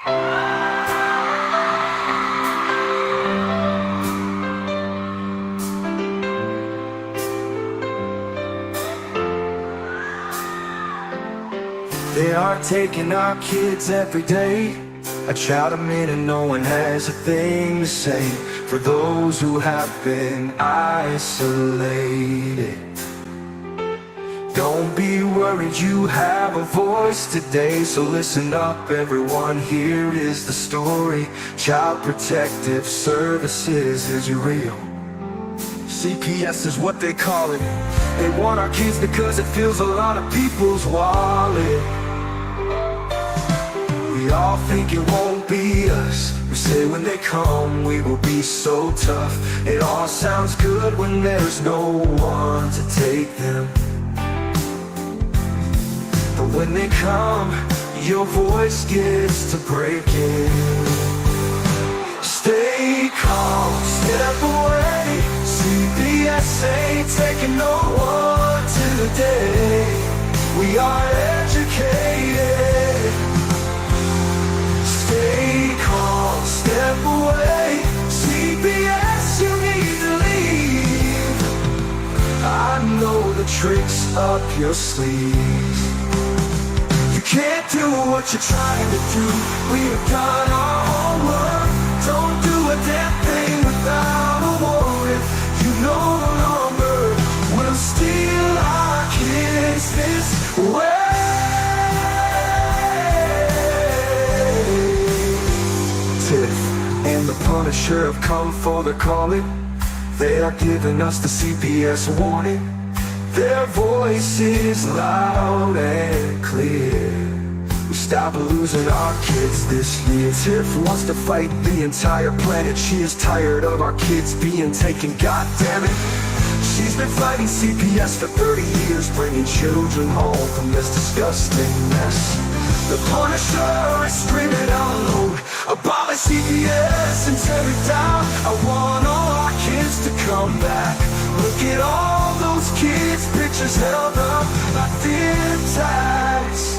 They are taking our kids every day. I shout them in and no one has a thing to say. For those who have been isolated, don't be worried, you have a voice today. So listen up everyone, here is the story. Child Protective Services is real. CPS is what they call it. They want our kids because it fills a lot of people's wallet. We all think it won't be us. We say when they come we will be so tough. It all sounds good when there's no one to take them. But when they come, your voice gets to breaking. Stay calm, step away. CPS ain't taking no one today. We are educated. Stay calm, step away. CPS, you need to leave. I know the tricks up your sleeve. You can't do what you're trying to do. We have done our homework. Don't do a damn thing without a warrant. You no longer will steal our kids this way. Tiff and the Punisher have come for the calling. They are giving us the CPS warning. Their voice is loud and clear. We stop losing our kids this year. Tiff wants to fight the entire planet. She is tired of our kids being taken, god damn it. She's been fighting CPS for 30 years, bringing children home from this disgusting mess. The Punisher is screaming out loud, abolish CPS and tear it down. I want all our kids to come back. Look at all those kids' pictures held up like thin tags.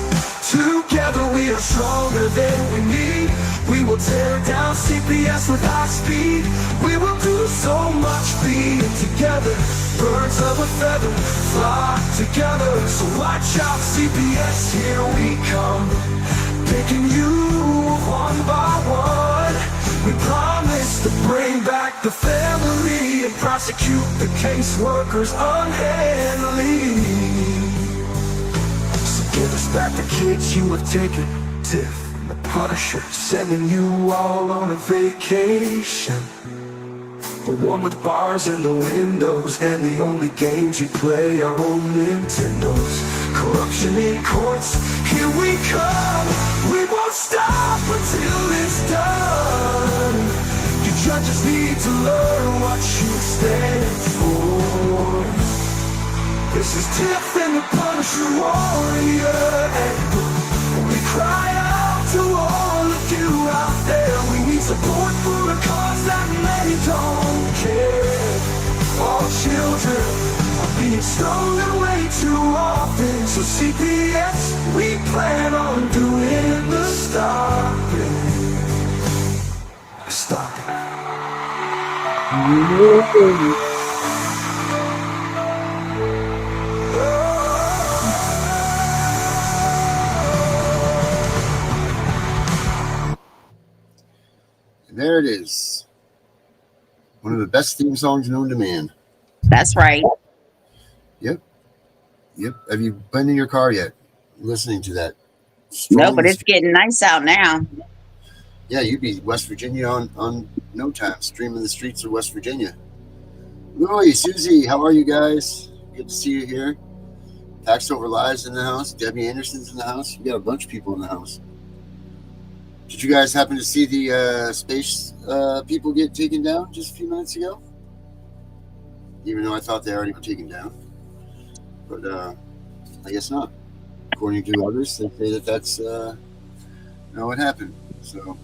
Together we are stronger than we need. We will tear down CPS with high speed. We will do so much being together. Birds of a feather flock together. So watch out CPS, here we come. Picking you one by one. We promise to bring back the family and prosecute the caseworkers unhandily. So give us back the kids you have taken. Tiff and the Punisher sending you all on a vacation. The one with bars in the windows, and the only games you play are on Nintendos. Corruption in courts, here we come. We won't stop until it's done. You judges need to learn what you stand for. This is Tiff and the Punisher warrior, and we cry out to all of you out there. We need support for a cause that many don't care. All children are being stolen way too often. So CPS, we plan on doing the stopping. Stopping. There it is. One of the best theme songs known to man. That's right. Yep. Have you been in your car yet, listening to that? No, but it's getting nice out now. Yeah, you'd be West Virginia on no time, streaming the streets of West Virginia. Roy, Susie, how are you guys? Good to see you here. Tax Over Lives in the house. Debbie Anderson's in the house. We got a bunch of people in the house. Did you guys happen to see the space people get taken down just a few minutes ago? Even though I thought they already were taken down. But I guess not. According to others, they say that that's not what happened. So,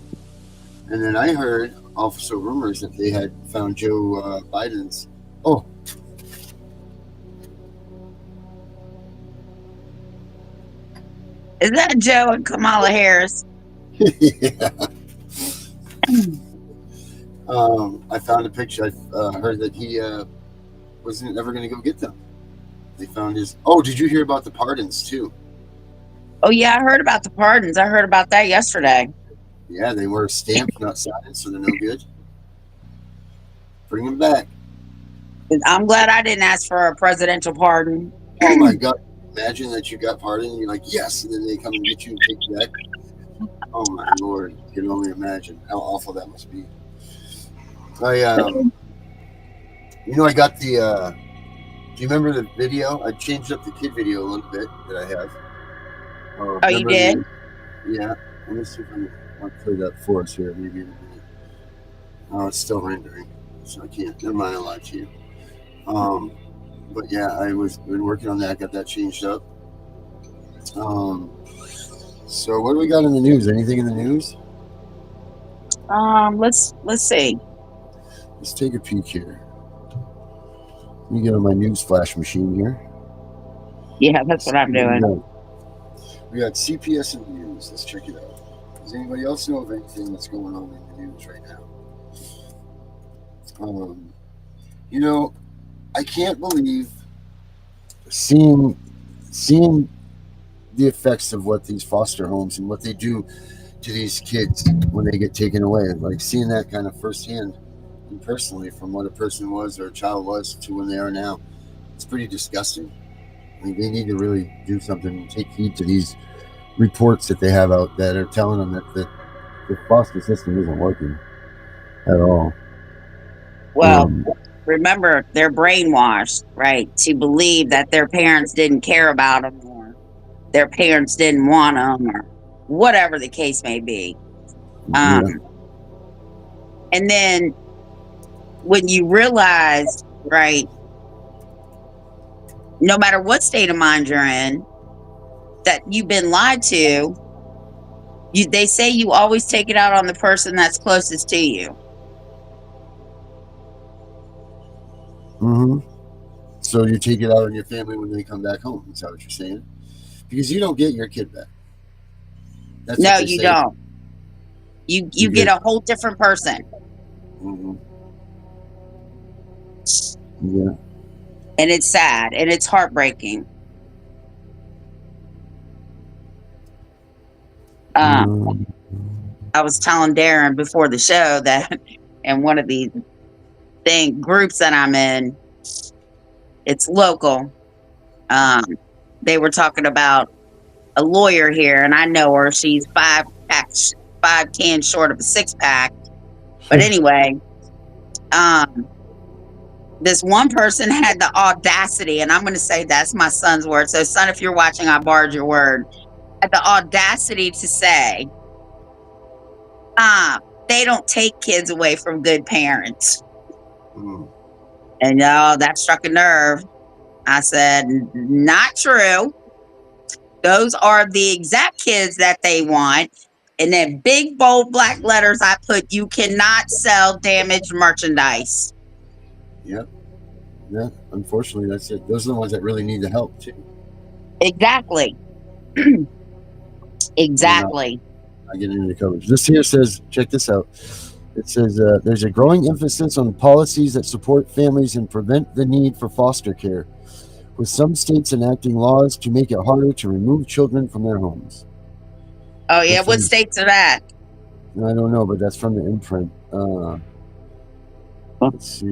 and then I heard also rumors that they had found Joe Biden's. Oh. Is that Joe and Kamala Harris? Yeah. I found a picture. I heard that he wasn't ever going to go get them. They found his. Oh, did you hear about the pardons too? Oh yeah, I heard about the pardons. I heard about that yesterday. Yeah, they were stamped, not signed, so they're no good. Bring them back. I'm glad I didn't ask for a presidential pardon. Oh my God! Imagine that you got pardoned, and you're like, yes, and then they come and get you and take you back. Oh my Lord! You can only imagine how awful that must be. I got the. Do you remember the video? I changed up the kid video a little bit that I have. Oh, you did? Yeah. Let me see if I'll play that for us here. Maybe in a minute. Oh, it's still rendering, so I can't. Never mind. I'll lie to you. But yeah, I was been working on that. Got that changed up. So what do we got in the news? Anything in the news? Let's see. Let's take a peek here. Let me get on my news flash machine here. Yeah, that's what I'm doing. We got CPS in the news. Let's check it out. Does anybody else know of anything that's going on in the news right now? I can't believe seeing the effects of what these foster homes and what they do to these kids when they get taken away. Like seeing that kind of firsthand and personally from what a person was or a child was to when they are now. It's pretty disgusting. I mean, they need to really do something and take heed to these reports that they have out that are telling them that the foster system isn't working at all. Well, remember, they're brainwashed, right, to believe that their parents didn't care about them or their parents didn't want them or whatever the case may be. Yeah. And then when you realize, right, no matter what state of mind you're in, that you've been lied to, they say you always take it out on the person that's closest to you. So you take it out on your family when they come back home. Is that what you're saying? Because you don't get your kid back. That's no, you don't. You get a whole different person. Yeah. And it's sad and it's heartbreaking. I was telling Darren before the show that in one of these groups that I'm in, it's local. They were talking about a lawyer here, and I know her. She's 5 cans short of a 6-pack. But anyway, this one person had the audacity, and I'm going to say that's my son's word. So, son, if you're watching, I borrowed your word. Had the audacity to say, they don't take kids away from good parents. And that struck a nerve. I said, not true. Those are the exact kids that they want. And then big, bold, black letters I put, you cannot sell damaged merchandise. Yep. Yeah, unfortunately, that's it. Those are the ones that really need the help, too. Exactly. Exactly. I get into the coverage. This here says, check this out. It says, there's a growing emphasis on policies that support families and prevent the need for foster care, with some states enacting laws to make it harder to remove children from their homes. Oh, yeah? What states are that? I don't know, but that's from the imprint. Let's see.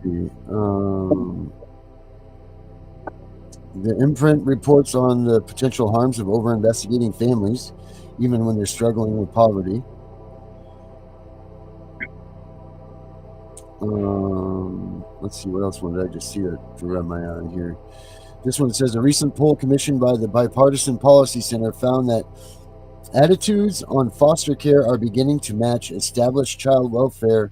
The imprint reports on the potential harms of over-investigating families, even when they're struggling with poverty. Let's see, what else did I just see that drew out my eye here? This one says a recent poll commissioned by the Bipartisan Policy Center found that attitudes on foster care are beginning to match established child welfare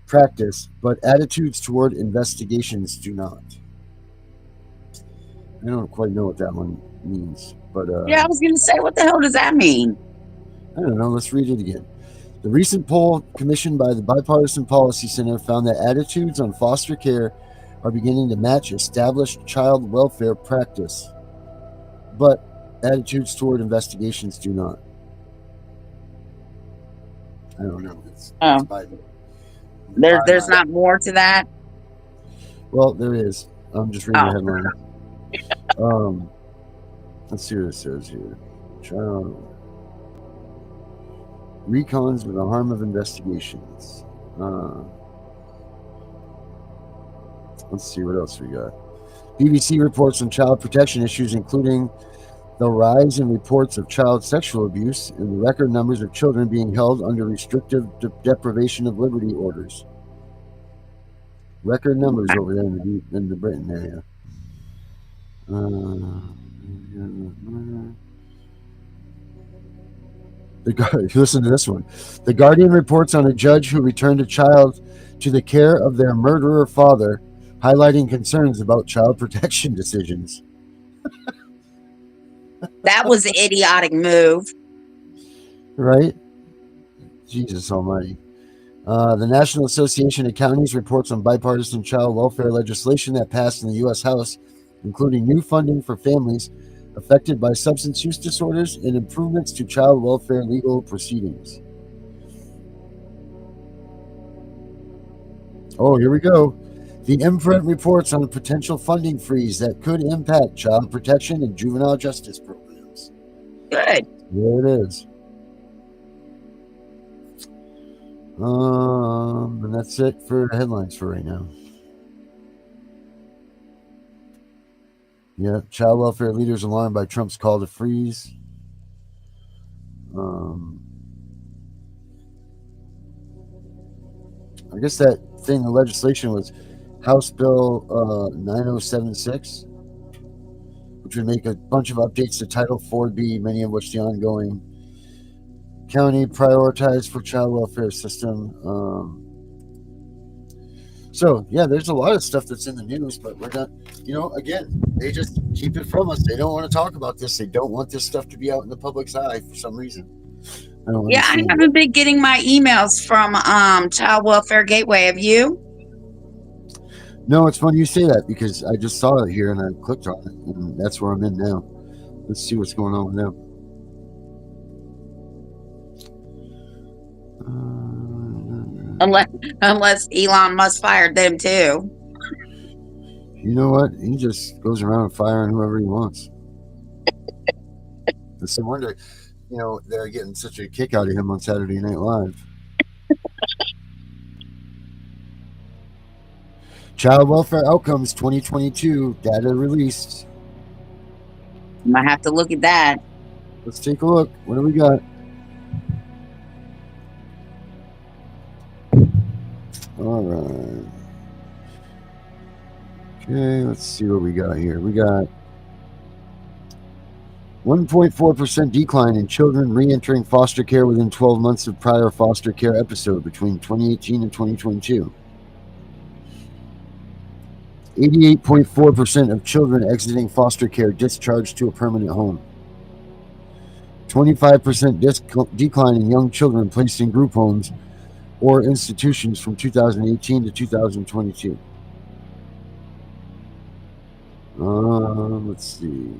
practice, but attitudes toward investigations do not. I don't quite know what that one means, but yeah, I was going to say, what the hell does that mean? I don't know. Let's read it again. The recent poll commissioned by the Bipartisan Policy Center found that attitudes on foster care are beginning to match established child welfare practice, but attitudes toward investigations do not. I don't know. It's Oh, Biden. there's not more to that. Well, there is. I'm just reading Oh, the headline. Um, let's see what it says here. Child recons with the harm of investigations. Let's see what else we got. BBC reports on child protection issues, including the rise in reports of child sexual abuse and the record numbers of children being held under restrictive deprivation of liberty orders. Record numbers over there in the Britain area. Listen to this one. The Guardian reports on a judge who returned a child to the care of their murderer father, highlighting concerns about child protection decisions. that was an idiotic move. Right? Jesus Almighty. The National Association of Counties reports on bipartisan child welfare legislation that passed in the U.S. House, including new funding for families affected by substance use disorders and improvements to child welfare legal proceedings. Oh, here we go. The imprint reports on a potential funding freeze that could impact child protection and juvenile justice programs. Good. There it is. And that's it for headlines for right now. Yeah, child welfare leaders alarmed by Trump's call to freeze. I guess that thing, the legislation was House Bill 9076, which would make a bunch of updates to Title 4B, many of which the ongoing county prioritized for child welfare system. So, yeah, there's a lot of stuff that's in the news, but we're not, again, they just keep it from us. They don't want to talk about this. They don't want this stuff to be out in the public's eye for some reason. Yeah, I haven't been getting my emails from Child Welfare Gateway. Have you? No, it's funny you say that because I just saw it here and I clicked on it, and that's where I'm in now. Let's see what's going on with them. Unless Elon Musk fired them too. You know what? He just goes around firing whoever he wants. It's no wonder, they're getting such a kick out of him on Saturday Night Live. Child Welfare Outcomes 2022 data released. I might have to look at that. Let's take a look. What do we got? All right. Okay, let's see what we got here. We got 1.4% decline in children re-entering foster care within 12 months of prior foster care episode between 2018 and 2022. 88.4% of children exiting foster care discharged to a permanent home. 25% decline in young children placed in group homes or institutions from 2018 to 2022. Let's see.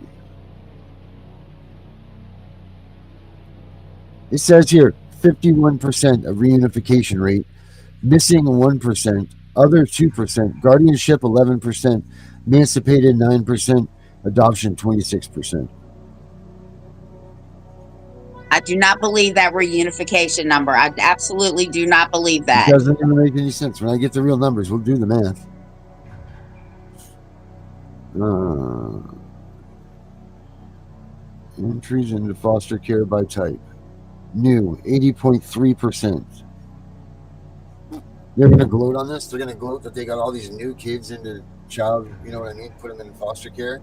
It says here 51% of reunification rate, missing 1%, other 2%, guardianship 11%, emancipated 9%, adoption 26%. I do not believe that reunification number. I absolutely do not believe that. It doesn't even make any sense. When I get the real numbers, we'll do the math. Entries into foster care by type. New, 80.3%. They're going to gloat on this. They're going to gloat that they got all these new kids into child, you know what I mean? Put them in foster care.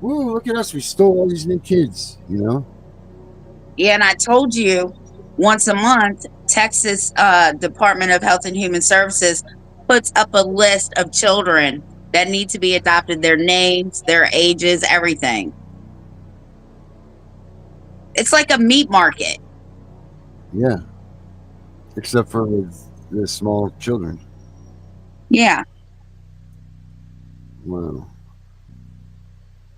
Woo, look at us. We stole all these new kids, Yeah, and I told you once a month, Texas Department of Health and Human Services puts up a list of children that need to be adopted, their names, their ages, everything. It's like a meat market. Yeah. Except for with the small children. Yeah. Wow.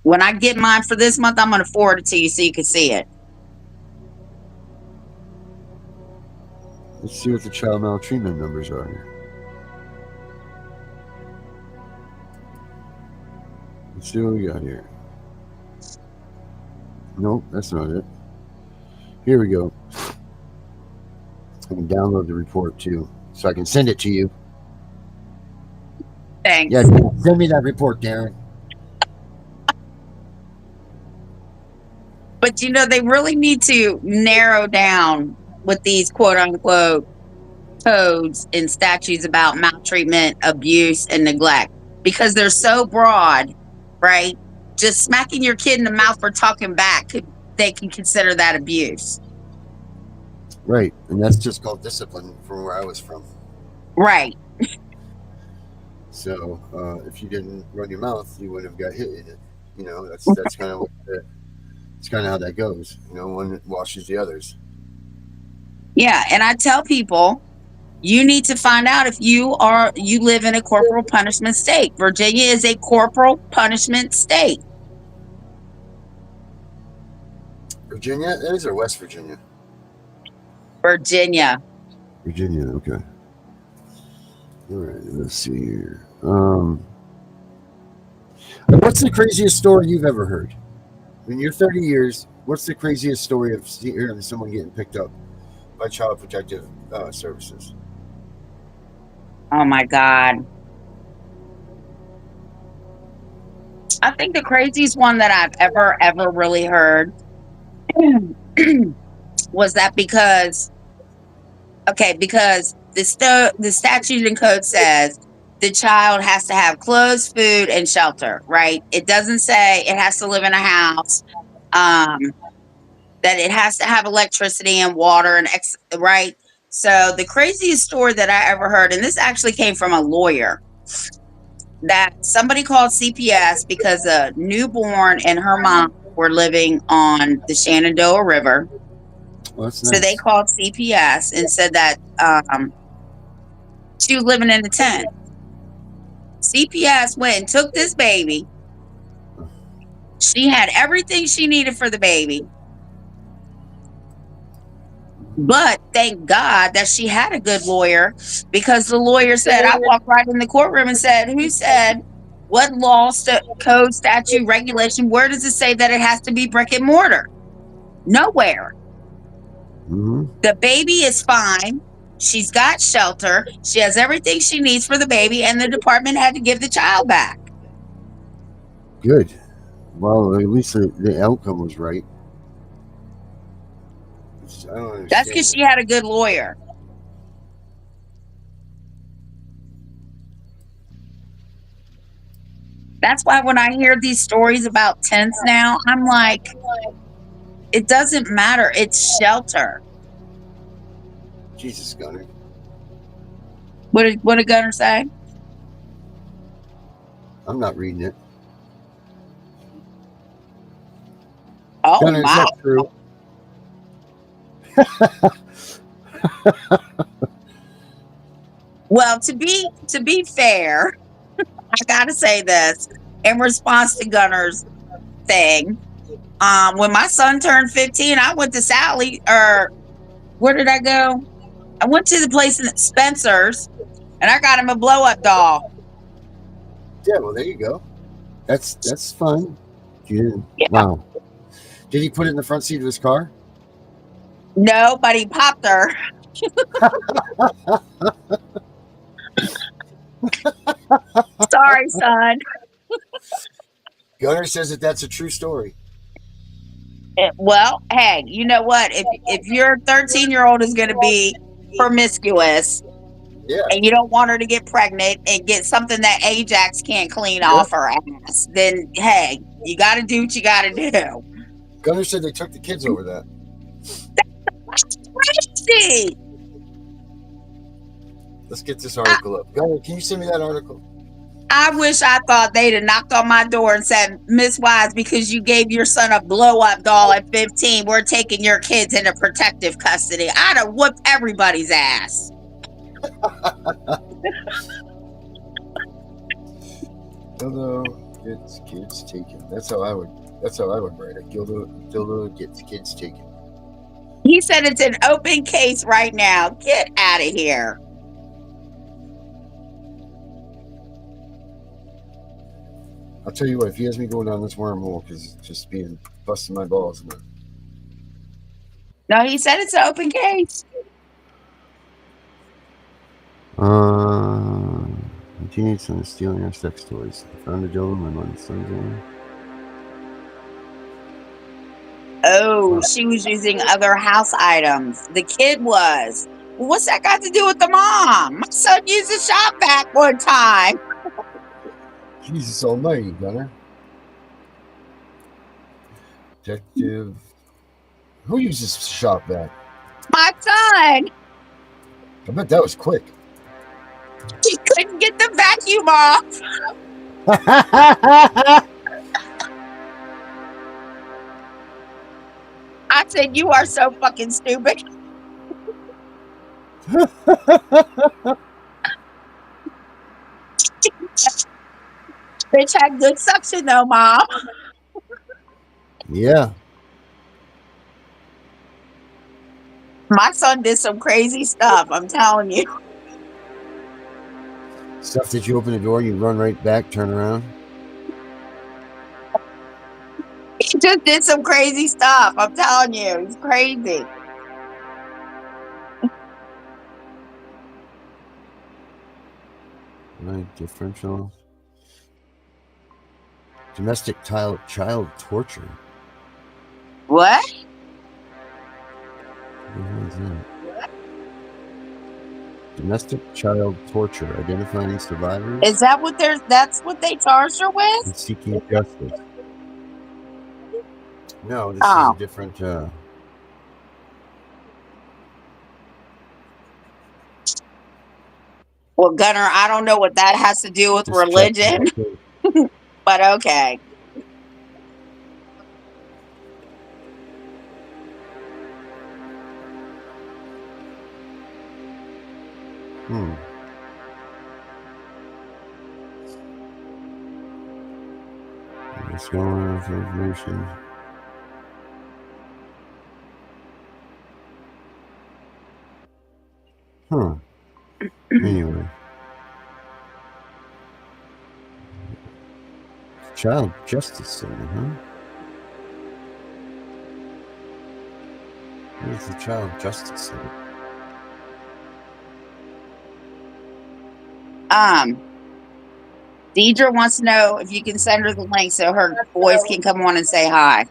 When I get mine for this month, I'm going to forward it to you so you can see it. Let's see what the child maltreatment numbers are here. Let's see what we got here. Nope, that's not it. Here we go. I can download the report too, so I can send it to you. Thanks. Yeah, send me that report, Darren. But they really need to narrow down with these quote unquote codes and statutes about maltreatment, abuse, and neglect because they're so broad, right? Just smacking your kid in the mouth for talking back, they can consider that abuse. Right, and that's just called discipline from where I was from. Right. So if you didn't run your mouth, you wouldn't have got hit in it. That's kind of it's kind of how that goes. One washes the others. Yeah, and I tell people, you need to find out if you live in a corporal punishment state. Virginia is a corporal punishment state. Virginia is, or West Virginia? Virginia. Virginia, okay. All right, let's see here. What's the craziest story you've ever heard? In your 30 years, what's the craziest story of hearing someone getting picked up by Child Protective Services? Oh my God. I think the craziest one that I've ever really heard was that because the statute and code says the child has to have clothes, food, and shelter, right? It doesn't say it has to live in a house, that it has to have electricity and water right? So the craziest story that I ever heard, and this actually came from a lawyer, that somebody called CPS because a newborn and her mom were living on the Shenandoah River. Well, that's So nice. they called CPS and said that she was living in a tent. CPS went and took this baby. She had everything she needed for the baby. But thank God that she had a good lawyer, because the lawyer said, I walked right in the courtroom and said, who said, what law, code, statute, regulation, where does it say that it has to be brick and mortar? Nowhere. Mm-hmm. The baby is fine. She's got shelter. She has everything she needs for the baby, and the department had to give the child back. Good. Well, at least the outcome was right. I don't understand. That's because she had a good lawyer. That's why when I hear these stories about tents now, I'm like, it doesn't matter. It's shelter. Jesus, Gunner. What did Gunner say? I'm not reading it. Oh, Gunner, is that true? Well, to be fair, I gotta say this in response to Gunner's thing. When my son turned 15, I went to Sally, or where did I go? I went to the place in Spencer's, and I got him a blow-up doll. Yeah, well, there you go. That's fun. Yeah. Wow. Did he put it in the front seat of his car? No, but he popped her. Sorry, son. Gunner says that that's a true story. Well, hey, you know what? If your 13-year-old is going to be promiscuous, yeah, and you don't want her to get pregnant and get something that Ajax can't clean off her ass, then hey, you got to do what you got to do. Gunner said they took the kids over that. That's crazy. Let's get this article up. Gunner, can you send me that article? I wish I thought they'd have knocked on my door and said, Miss Wise, because you gave your son a blow-up doll at 15, we're taking your kids into protective custody. I'd have whooped everybody's ass. Dildo gets kids taken. That's how I would write it. Dildo gets kids taken. He said it's an open case right now. Get out of here. I'll tell you what, if he has me going down this wormhole, because it's just being busting my balls. No, he said it's an open case. Continued son is stealing our sex toys. I found a dildo my mom's son's in. Oh, she was using other house items. The kid was. Well, what's that got to do with the mom? My son used a shop vac one time. Jesus almighty, Gunner. Detective. Who uses shop vac? My son. I bet that was quick. He couldn't get the vacuum off. I said, you are so fucking stupid. Bitch had good suction though, Mom. Yeah. My son did some crazy stuff, I'm telling you. Stuff that you open the door, you run right back, turn around. He just did some crazy stuff, I'm telling you. He's crazy. Right, differential. Domestic child torture. What? What is that? Domestic child torture, identifying survivors. Is that what that's what they charged her with? And seeking justice. No, this is a different Well, Gunner, I don't know what that has to do with religion, but okay. Let's go on with information. Anyway. Child Justice Center, huh? Where's the Child Justice Center? Deidre wants to know if you can send her the link so her boys can come on and say hi.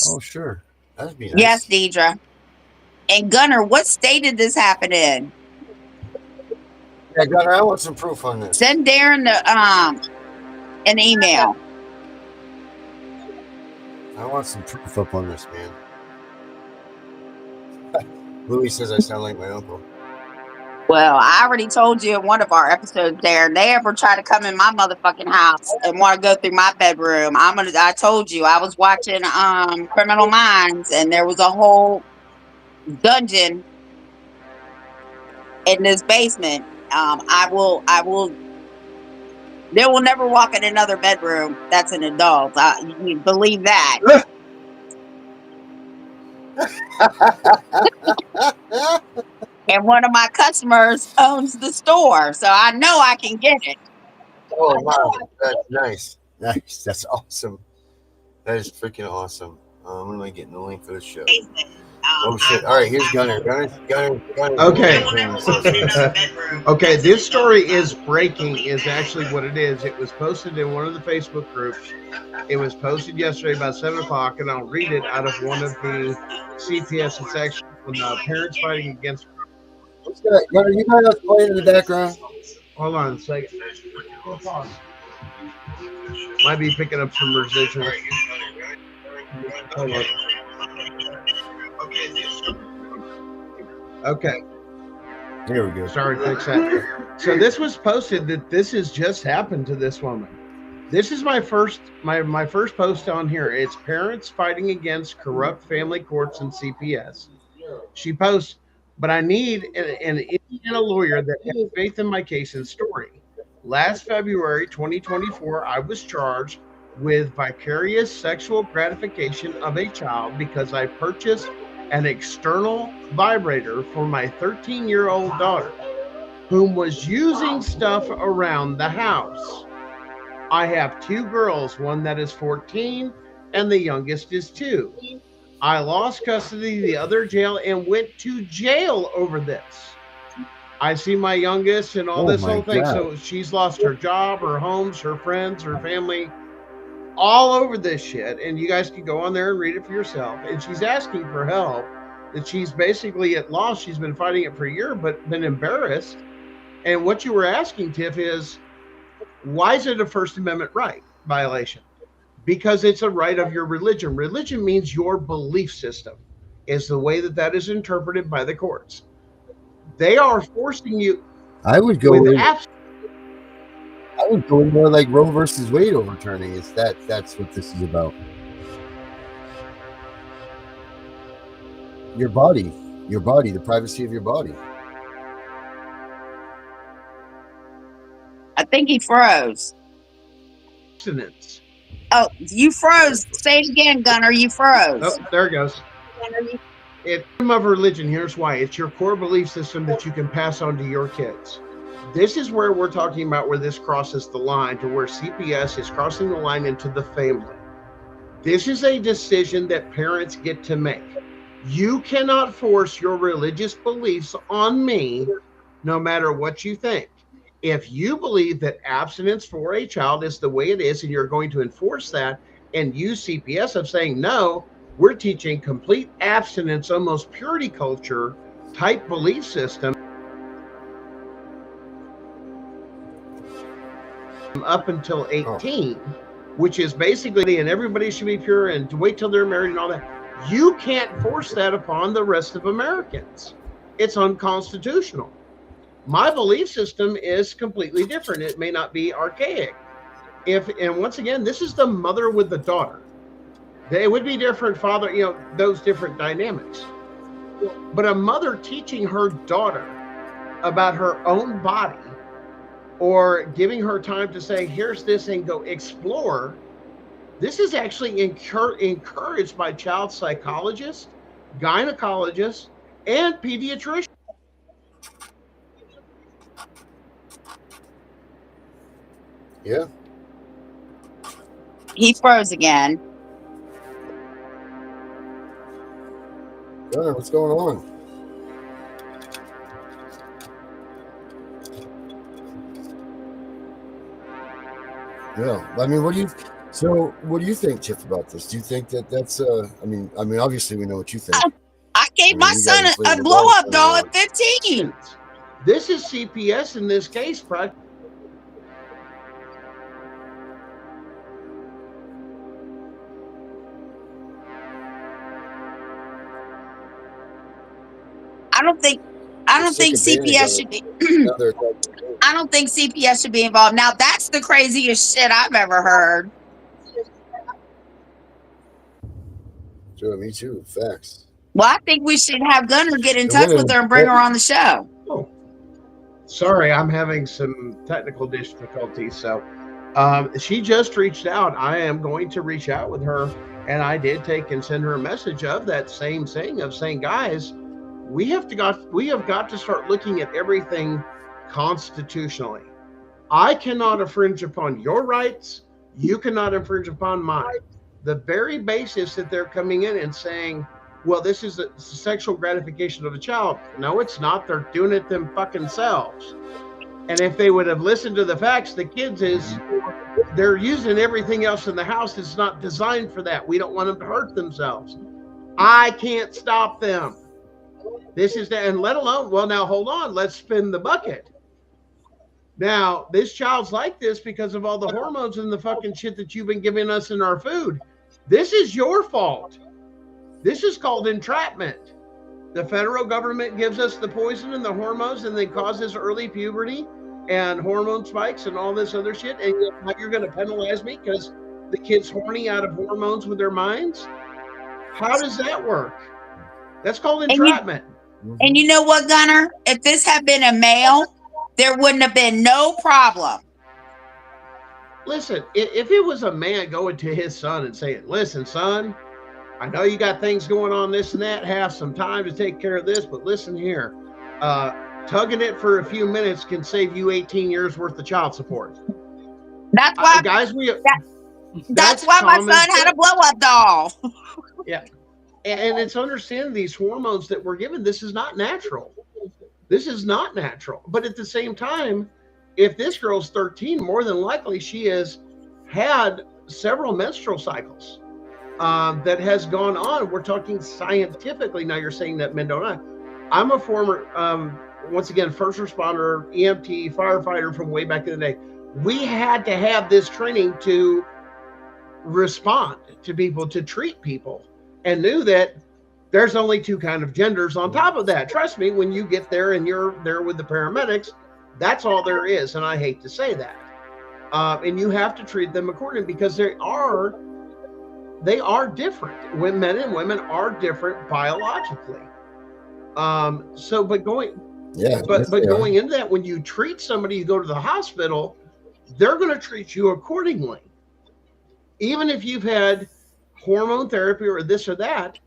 Oh, sure. That'd be nice. Yes, Deidre. And Gunner, what state did this happen in? Yeah, Gunner, I want some proof on this. Send Darren an email. I want some proof up on this, man. Louis says I sound like my uncle. Well, I already told you in one of our episodes, Darren, they ever try to come in my motherfucking house and want to go through my bedroom. I told you I was watching Criminal Minds, and there was a whole dungeon in this basement. They will never walk in another bedroom that's an adult. You believe that? And one of my customers owns the store, so I know I can get it. Oh, wow. That's nice. Nice. That's awesome. That is freaking awesome. When am I getting the link for the show? Oh, shit. All right, here's Gunner. Gunner. Okay. Okay, this story is breaking, is actually what it is. It was posted in one of the Facebook groups. It was posted yesterday about 7 o'clock, and I'll read it out of one of the CPS. It's actually from Parents Fighting Against. Gunner, you got us playing in the background? Hold on a second. Pause. Might be picking up some residuals. Hold on. Okay. Here we go. Sorry, fix that. So this was posted that this has just happened to this woman. This is my first post on here. It's Parents Fighting Against Corrupt Family Courts and CPS. She posts, but I need an Indiana lawyer that has faith in my case and story. Last February 2024, I was charged with vicarious sexual gratification of a child because I purchased an external vibrator for my 13-year-old daughter, whom was using stuff around the house. I have two girls, one that is 14 and the youngest is 2. I lost custody of the other jail and went to jail over this. I see my youngest and all this whole thing. So she's lost her job, her homes, her friends, her family, all over this shit. And you guys can go on there and read it for yourself. And she's asking for help. That she's basically at loss. She's been fighting it for a year, but been embarrassed. And what you were asking, Tiff, is why is it a First Amendment right violation? Because it's a right of your religion. Religion means your belief system is the way that is interpreted by the courts. They are forcing you. I would go more like Roe versus Wade overturning. That's what this is about. Your body, the privacy of your body. I think he froze. Abstinence. Oh, you froze. Say it again, Gunner. You froze. Oh, there it goes. It's of religion. Here's why. It's your core belief system that you can pass on to your kids. This is where we're talking about where this crosses the line to where CPS is crossing the line into the family. This is a decision that parents get to make. You cannot force your religious beliefs on me, no matter what you think. If you believe that abstinence for a child is the way it is, and you're going to enforce that and use CPS of saying, no, we're teaching complete abstinence, almost purity culture type belief system up until 18, which is basically, and everybody should be pure and to wait till they're married and all that. You can't force that upon the rest of Americans. It's unconstitutional. My belief system is completely different. It may not be archaic. And once again, this is the mother with the daughter. It would be different, father, those different dynamics. But a mother teaching her daughter about her own body or giving her time to say, here's this and go explore. This is actually encouraged by child psychologists, gynecologists, and pediatricians. Yeah. He froze again. Gunner, what's going on? Yeah, I mean, what do you think, Tiff, about this? Do you think that's I mean, obviously we know what you think. I gave my son a blow up doll at 15. This is CPS in this case, Brad. I don't think CPS should be. I don't think CPS should be involved. Now that's the craziest shit I've ever heard. Sure, me too. Facts. Well, I think we should have Gunner get in touch with her and bring her on the show. Oh, sorry, I'm having some technical difficulties. So she just reached out. I am going to reach out with her, and I did take and send her a message of that same thing of saying, guys, we have got to start looking at everything constitutionally. I cannot infringe upon your rights. You cannot infringe upon mine. The very basis that they're coming in and saying, well, this is a sexual gratification of a child. No, it's not. They're doing it them fucking selves. And if they would have listened to the facts, the kids they're using everything else in the house. It's not designed for that. We don't want them to hurt themselves. I can't stop them. This is that, and let alone, well, now hold on, let's spin the bucket. Now, this child's like this because of all the hormones and the fucking shit that you've been giving us in our food. This is your fault. This is called entrapment. The federal government gives us the poison and the hormones, and then causes early puberty and hormone spikes and all this other shit. And you're going to penalize me because the kid's horny out of hormones with their minds? How does that work? That's called entrapment. And you know what, Gunner? If this had been a male, there wouldn't have been no problem. listen, if it was a man going to his son and saying, listen, son, I know you got things going on, this and that, have some time to take care of this, but listen here, tugging it for a few minutes can save you 18 years worth of child support. That's why, Guys, that's why my son had a blow up doll. Yeah. And it's understanding these hormones that we're given. This is not natural. This is not natural. But at the same time, if this girl's 13, more than likely she has had several menstrual cycles that has gone on. We're talking scientifically. Now you're saying that men don't know. I'm a former, once again, first responder, EMT, firefighter from way back in the day. We had to have this training to respond to people, to treat people, and knew that there's only two kind of genders on top of that. Trust me, when you get there and you're there with the paramedics, that's all there is. And I hate to say that. And you have to treat them accordingly because they are different. When men and women are different biologically. But going into that, when you treat somebody, you go to the hospital, they're going to treat you accordingly. Even if you've had hormone therapy or this or that,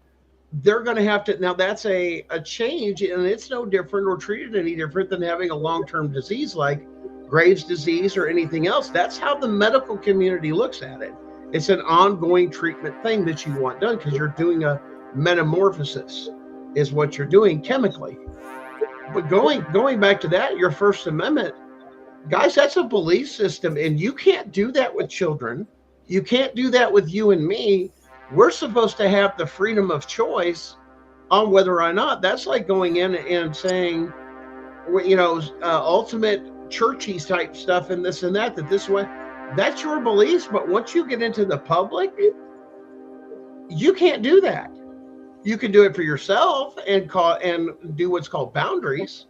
they're going to have to. Now that's a change, and it's no different or treated any different than having a long-term disease like Graves' disease or anything else. That's how the medical community looks at it. It's an ongoing treatment thing that you want done because you're doing a metamorphosis is what you're doing chemically. But going back to that, your First Amendment, guys, that's a belief system, and you can't do that with children. You can't do that with you and me. We're supposed to have the freedom of choice on whether or not. That's like going in and saying, ultimate churchy type stuff and this and that this way. That's your beliefs. But once you get into the public, you can't do that. You can do it for yourself and do what's called boundaries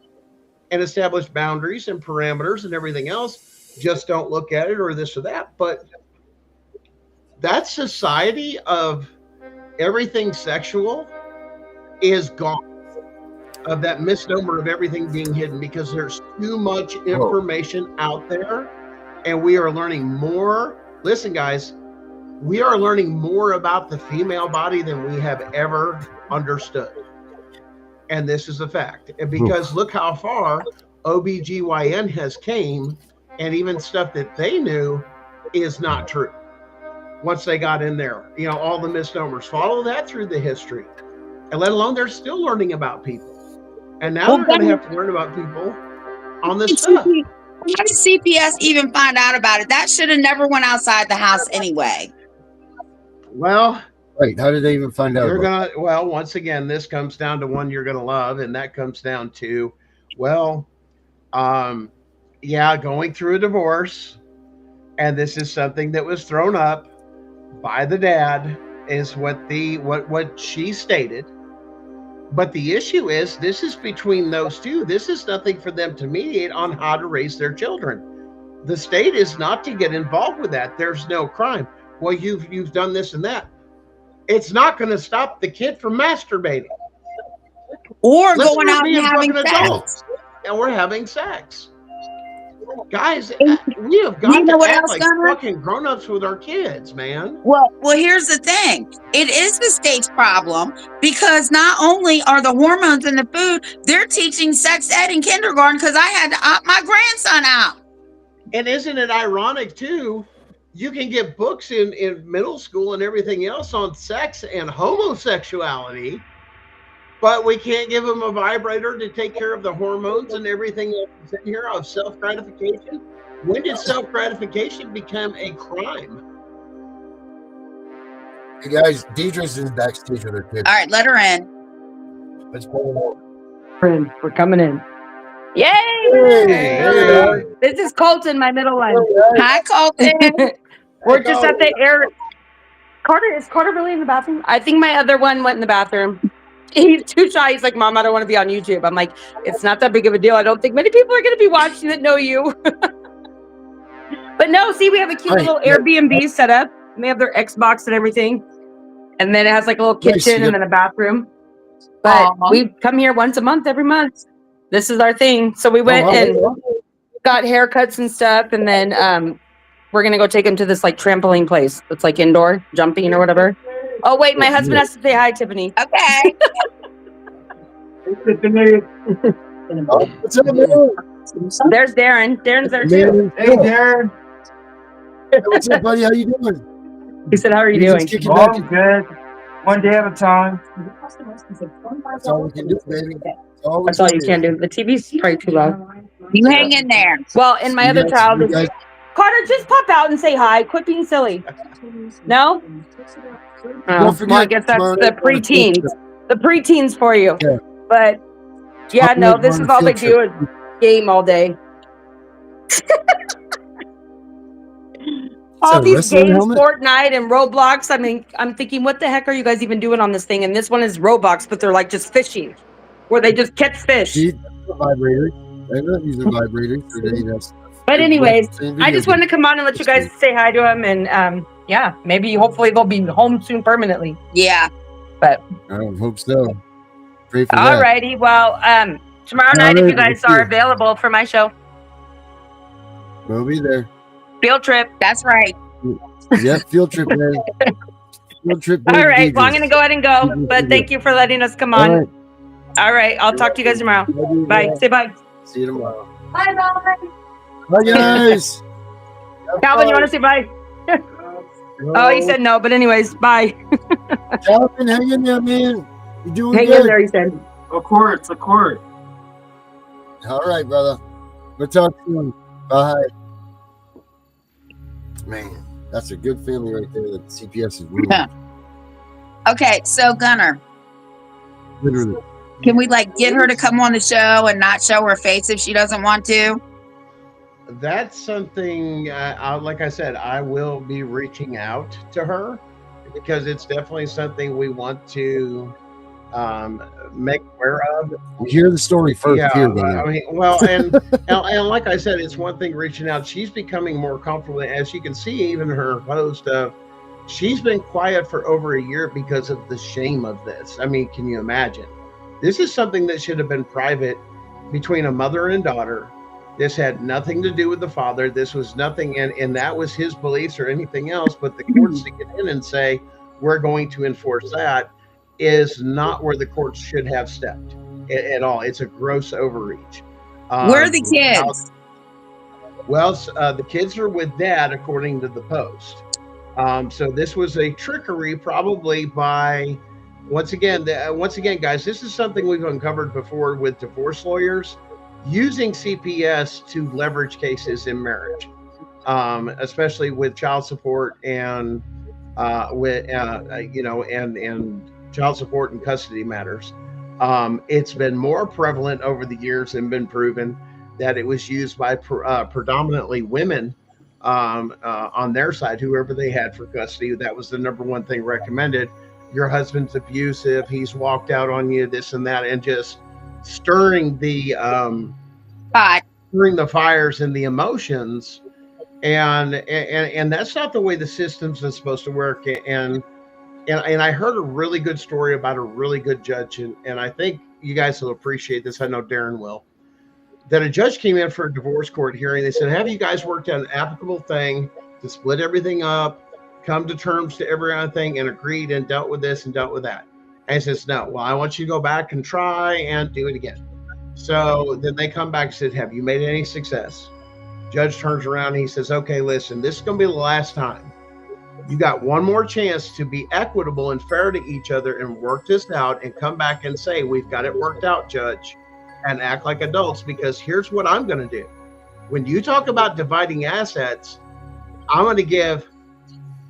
and establish boundaries and parameters and everything else. Just don't look at it or this or that. But that society of everything sexual is gone. Of that misnomer of everything being hidden because there's too much information out there, and we are learning more. Listen, guys, we are learning more about the female body than we have ever understood. And this is a fact. And because look how far OBGYN has came, and even stuff that they knew is not true. Once they got in there, all the misnomers, follow that through the history, and let alone they're still learning about people. And now they're going to have to learn about people on this stuff. How did CPS even find out about it? That should have never went outside the house anyway. Well, right. How did they even find out? Once again, this comes down to one you're going to love, and that comes down to, going through a divorce, and this is something that was thrown up by the dad, is what she stated. But the issue is, this is between those two. This is nothing for them to mediate on how to raise their children. The state is not to get involved with that. There's no crime. Well, you've done this and that. It's not going to stop the kid from masturbating or going out and having sex. And we're having sex. Guys, we have got to act like fucking grown-ups with our kids, man. Well, here's the thing. It is the state's problem because not only are the hormones in the food, they're teaching sex ed in kindergarten because I had to opt my grandson out. And isn't it ironic, too? You can get books in middle school and everything else on sex and homosexuality, but we can't give them a vibrator to take care of the hormones and everything else in here of self-gratification. When did self-gratification become a crime? Hey guys, Deidre's in the backstage with her kids. All right, let her in. Let's go. Friend, we're coming in. Yay! Hey. This is Colton, my middle one. Hi, Colton. We're just at the air. Is Carter really in the bathroom? I think my other one went in the bathroom. He's too shy. He's like, Mom, I don't want to be on YouTube. I'm like, it's not that big of a deal. I don't think many people are going to be watching that know you. But no, see, we have a cute little Airbnb set up. We have their Xbox and everything. And then it has like a little kitchen and then a bathroom. But we come here once a month, every month. This is our thing. So we went and got haircuts and stuff. And then we're gonna go take him to this like trampoline place. It's like indoor jumping or whatever. Oh wait, my husband has to say hi, Tiffany. Okay. Oh, what's up, man? There's Darren. Darren's there too. Hey, Darren. Hey, what's up, buddy? How you doing? He said, "How are you We doing?" just kicking back. Good. One day at a time. That's all we can do, baby. That's all you can do. The TV's probably too loud. You hang in there. Well, and my You other guys- child you is guys- Carter. Just pop out and say hi. Quit being silly. No. Oh, Don't well, I forget, guess that's tomorrow the night we're on a field preteens. trip. The preteens for you. Yeah. But yeah, Tomorrow no, night this we're is on a all they field do is game all day. All a these wrestling games, helmet? Fortnite and Roblox. I mean, I'm thinking, what the heck are you guys even doing on this thing? And this one is Roblox, but they're like just fishing, where they just catch fish. See, that's a vibrator. I'm not using vibrators for any of that stuff. But anyways, Same I video just wanted to game. come on and let you guys say hi to them, and yeah, maybe hopefully they'll be home soon permanently. Yeah. I hope so. Pray for that. Alrighty, well, tomorrow night if you guys are available for my show, We'll be there. field trip. That's right. Yep, field trip, man. Field trip. All right, well, I'm gonna go ahead and go, but thank you for letting us come on. All right. All right, I'll talk to you guys tomorrow. Love you, Bye. man. Say bye. See you tomorrow. Bye, bye. Bye, guys. Have Calvin, you fun. want to say bye? Oh, he said no, but anyways, bye. Calvin, hang in there, man. You're doing Hang good. in there, he said. Of course. All right, brother. We'll talk soon. Bye. Man, that's a good family right there that CPS is ruining. Yeah. Okay, so Gunner, Literally. can we like get her to come on the show and not show her face if she doesn't want to? That's something, like I said, I will be reaching out to her because it's definitely something we want to make aware of. We hear the story first Yeah, here, brother. I mean, well, and like I said, it's one thing reaching out. She's becoming more comfortable, as you can see, even her post of. She's been quiet for over a year because of the shame of this. I mean, can you imagine? This is something that should have been private between a mother and daughter. This had nothing to do with the father. This was nothing, and that was his beliefs or anything else. But the courts to get in and say, we're going to enforce that is not where the courts should have stepped at all. It's a gross overreach. Where are the kids? Well, the kids are with dad, according to the post. So this was a trickery, probably by, once again, guys, this is something we've uncovered before with divorce lawyers using CPS to leverage cases in marriage, especially with child support and and child support and custody matters. It's been more prevalent over the years and been proven that it was used by predominantly women on their side, whoever they had for custody. That was the number one thing recommended. Your husband's abusive, he's walked out on you, this and that, and just stirring the fires and the emotions, and that's not the way the systems is supposed to work. And I heard a really good story about a really good judge, and I think you guys will appreciate this. I know Darren will. That a judge came in for a divorce court hearing. They said, have you guys worked out an applicable thing to split everything up, come to terms to everything, and agreed and dealt with this and dealt with that? And he says, no. Well, I want you to go back and try and do it again. So then they come back and said, have you made any success? Judge turns around and he says, okay, listen, this is going to be the last time. You got one more chance to be equitable and fair to each other and work this out and come back and say, we've got it worked out, Judge, and act like adults, because here's what I'm going to do. When you talk about dividing assets, I'm going to give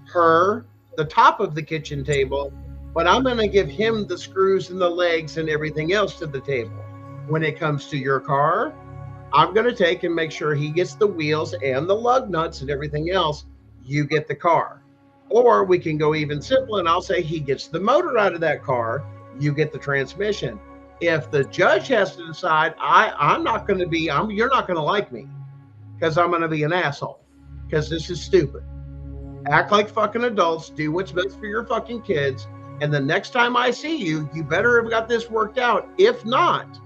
her the top of the kitchen table, but I'm going to give him the screws and the legs and everything else to the table. When it comes to your car, I'm going to take and make sure he gets the wheels and the lug nuts and everything else. You get the car. Or we can go even simpler, and I'll say he gets the motor out of that car. You get the transmission. If the judge has to decide, you're not going to like me because I'm going to be an asshole because this is stupid. Act like fucking adults. Do what's best for your fucking kids. And the next time I see you, you better have got this worked out. If not,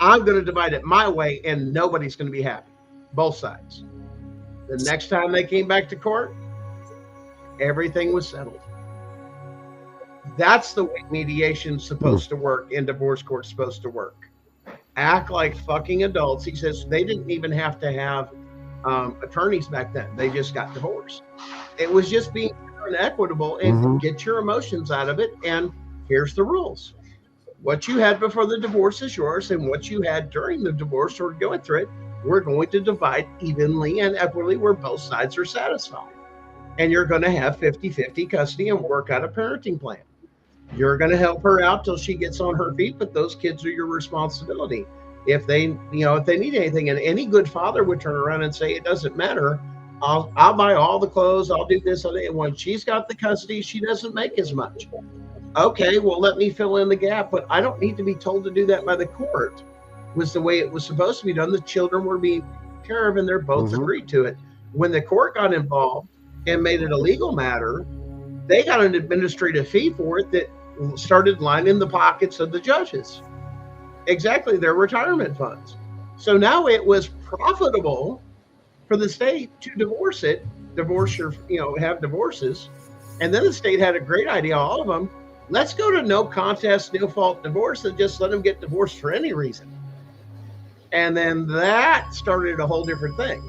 I'm going to divide it my way and nobody's going to be happy. Both sides. The next time they came back to court, everything was settled. That's the way mediation's supposed to work and divorce court's supposed to work. Act like fucking adults. He says they didn't even have to have attorneys back then. They just got divorced. It was just being fair and equitable and get your emotions out of it. And here's the rules. What you had before the divorce is yours, and what you had during the divorce or going through it, we're going to divide evenly and equitably where both sides are satisfied. And you're going to have 50-50 custody and work out a parenting plan. You're going to help her out till she gets on her feet, but those kids are your responsibility. If they need anything, and any good father would turn around and say, it doesn't matter. I'll buy all the clothes. I'll do this. And when she's got the custody, she doesn't make as much. Okay, well, let me fill in the gap, but I don't need to be told to do that by the court. Was the way it was supposed to be done. The children were being taken care of, and they're both agreed to it. When the court got involved and made it a legal matter, they got an administrative fee for it that started lining the pockets of the judges. Exactly, their retirement funds. So now it was profitable for the state to have divorces. And then the state had a great idea, all of them. Let's go to no contest, no fault divorce, and just let them get divorced for any reason. And then that started a whole different thing.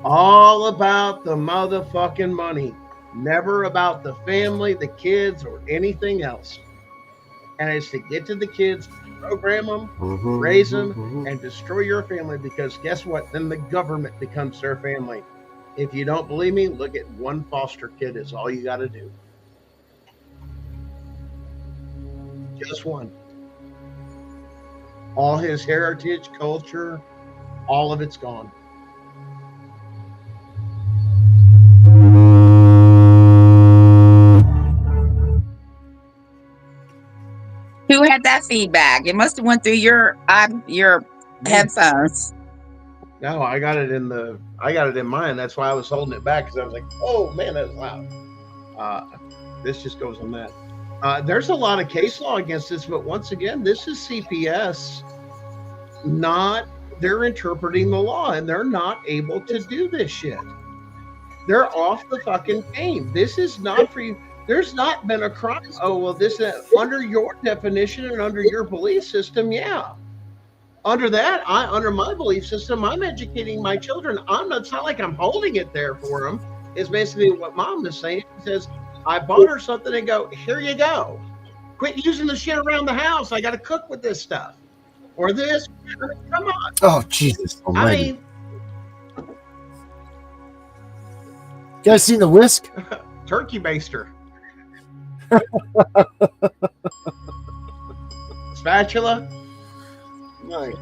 All about the motherfucking money. Never about the family, the kids, or anything else. And it's to get to the kids, program them, raise them, and destroy your family, because guess what? Then the government becomes their family. If you don't believe me, look at one foster kid is all you got to do. Just one. All his heritage, culture, all of it's gone. Who had that feedback? It must have went through your headphones. No, I got it in mine. That's why I was holding it back, because I was like, oh man, that was loud. This just goes on that. There's a lot of case law against this, but once again, this is CPS. They're interpreting the law, and they're not able to do this shit. They're off the fucking game. This is not for you. There's not been a crime. Oh, well, this under your definition and under your belief system, yeah. Under that, under my belief system, I'm educating my children. It's not like I'm holding it there for them. It's basically what Mom is saying. She says, I bought her something and go, here you go. Quit using the shit around the house. I got to cook with this stuff. Or this. Come on. Oh, Jesus almighty. I mean, you guys seen the whisk? turkey baster. Spatula. Right.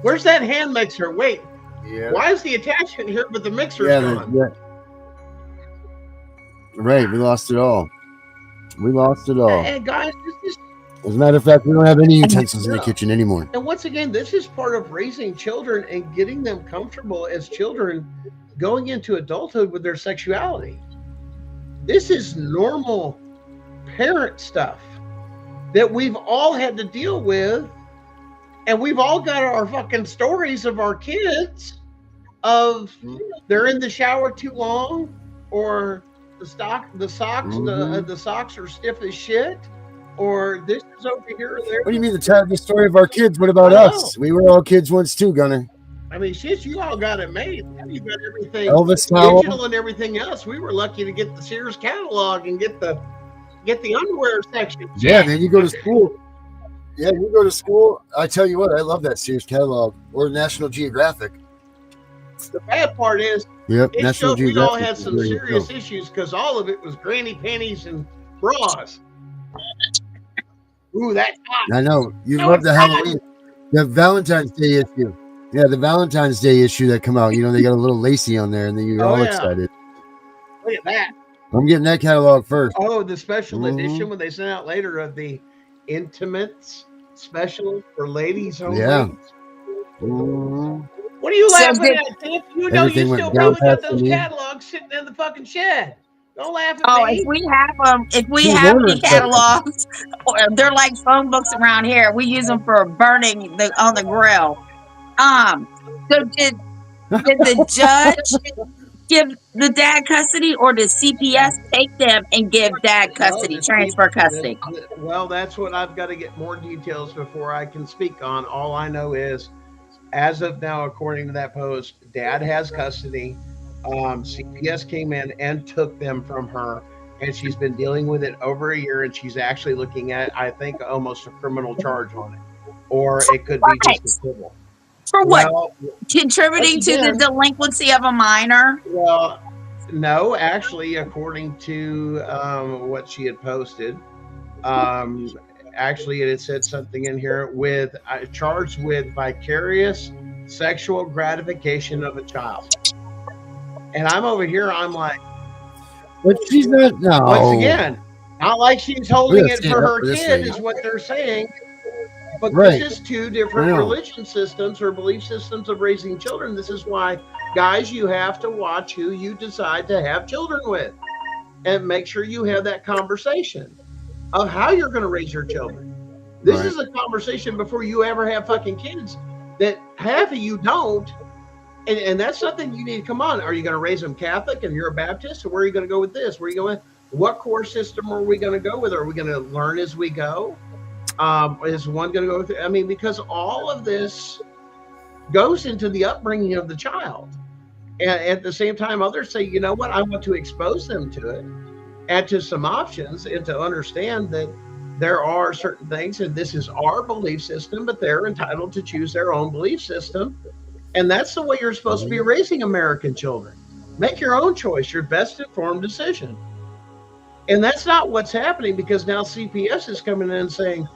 Where's that hand mixer? Wait. Yeah. Why is the attachment here but the mixer's gone? Yeah. Right, we lost it all. Hey, guys, this is, As a matter of fact, we don't have any utensils in the kitchen anymore. and once again, this is part of raising children and getting them comfortable as children going into adulthood with their sexuality. This is normal parent stuff that we've all had to deal with, and we've all got our fucking stories of our kids of they're in the shower too long, or the socks are stiff as shit, or this is over here or there. What do you mean the story of our kids? What about us? We were all kids once too, Gunner. I mean, shit, you all got it made. You got everything Elvis digital towel. and everything else. We were lucky to get the Sears catalog and get the underwear section. Yeah, man, you go to school. Yeah, you go to school. I tell you what, I love that Sears catalog or National Geographic. The bad part is, Yep, it National showed we Geographic. all had some serious issues because all of it was granny panties and bras. Ooh, that's hot. I know. You No, love the it's not. Halloween. The Valentine's Day issue. Yeah, the Valentine's Day issue that come out. You know, they got a little lacy on there, and then you're Oh, all yeah. excited. Look at that. I'm getting that catalog first. Oh, the special Mhm. edition when they sent out later of the Intimates special for ladies only. Yeah. Mhm. What are you So laughing did- at, Tiff? You know Everything you went still down probably got past those the knee. catalogs sitting in the fucking shed. Don't laugh at Oh, me. if we Who's have ordering the catalogs, or they're like phone books around here. We use them for burning on the grill. So did the judge give the dad custody, or did CPS take them and give dad No, custody, transfer custody? well, that's what I've got to get more details before I can speak on. All I know is, as of now, according to that post, dad has custody. CPS came in and took them from her, and she's been dealing with it over a year, and she's actually looking at, I think, almost a criminal charge on it, or it could be just a civil. For what? Well, Contributing to the again, delinquency of a minor? well, no, actually, according to what she had posted, um, actually, it had said something in here with charged with vicarious sexual gratification of a child. And I'm over here, I'm like, But she's not. No. once again, not like she's holding We're it gonna for stand up her for this kid, lady. is what they're saying. But Right. this is two different I know. religion systems or belief systems of raising children. This is why, guys, you have to watch who you decide to have children with, and make sure you have that conversation of how you're going to raise your children. This Right. is a conversation before you ever have fucking kids, that half of you don't. And that's something you need to come on. Are you going to raise them Catholic and you're a Baptist? Or where are you going to go with this? Where are you going? What core system are we going to go with? Are we going to learn as we go? Is one going to go through? I mean, because all of this goes into the upbringing of the child. And at the same time, others say, you know what? I want to expose them to it, add to some options, and to understand that there are certain things, and this is our belief system, but they're entitled to choose their own belief system. And that's the way you're supposed to be raising American children. Make your own choice, your best informed decision. And that's not what's happening, because now CPS is coming in and saying,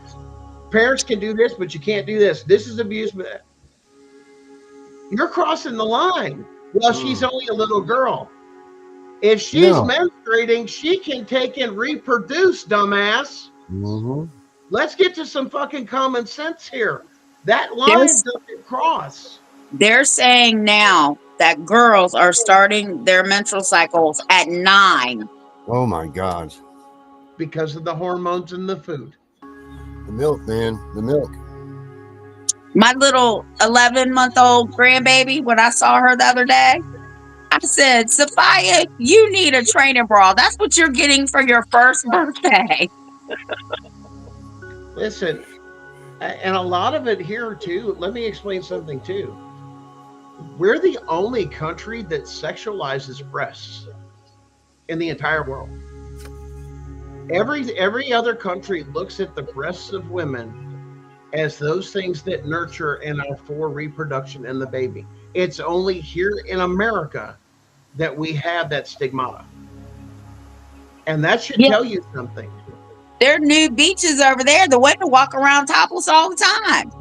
parents can do this, but you can't do this. This is abuse. You're crossing the line. Well, she's only a little girl. If she's menstruating, she can take and reproduce, dumbass. Mm-hmm. Let's get to some fucking common sense here. That line doesn't cross. They're saying now that girls are starting their menstrual cycles at 9. Oh my God. Because of the hormones in the food. The milk, man. The milk. My little 11-month-old grandbaby, when I saw her the other day, I said, Sophia, you need a training bra. That's what you're getting for your first birthday. Listen, and a lot of it here too, let me explain something too. We're the only country that sexualizes breasts in the entire world. Every other country looks at the breasts of women as those things that nurture and are for reproduction and the baby. It's only here in America that we have that stigmata. And that should tell you something. There are nude beaches over there. The women walk around topless all the time.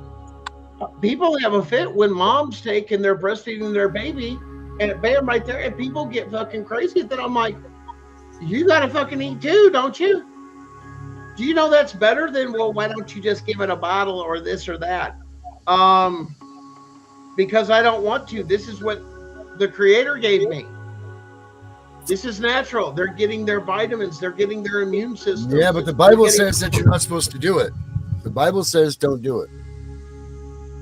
People have a fit when mom's taking their breastfeeding their baby, and bam, right there, and people get fucking crazy. Then I'm like, you gotta fucking eat too, don't you? Do you know that's better than, well, why don't you just give it a bottle or this or that? Because I don't want to. This is what the Creator gave me. This is natural. They're getting their vitamins. They're getting their immune system. Yeah, but the Bible says that you're not supposed to do it. The Bible says don't do it.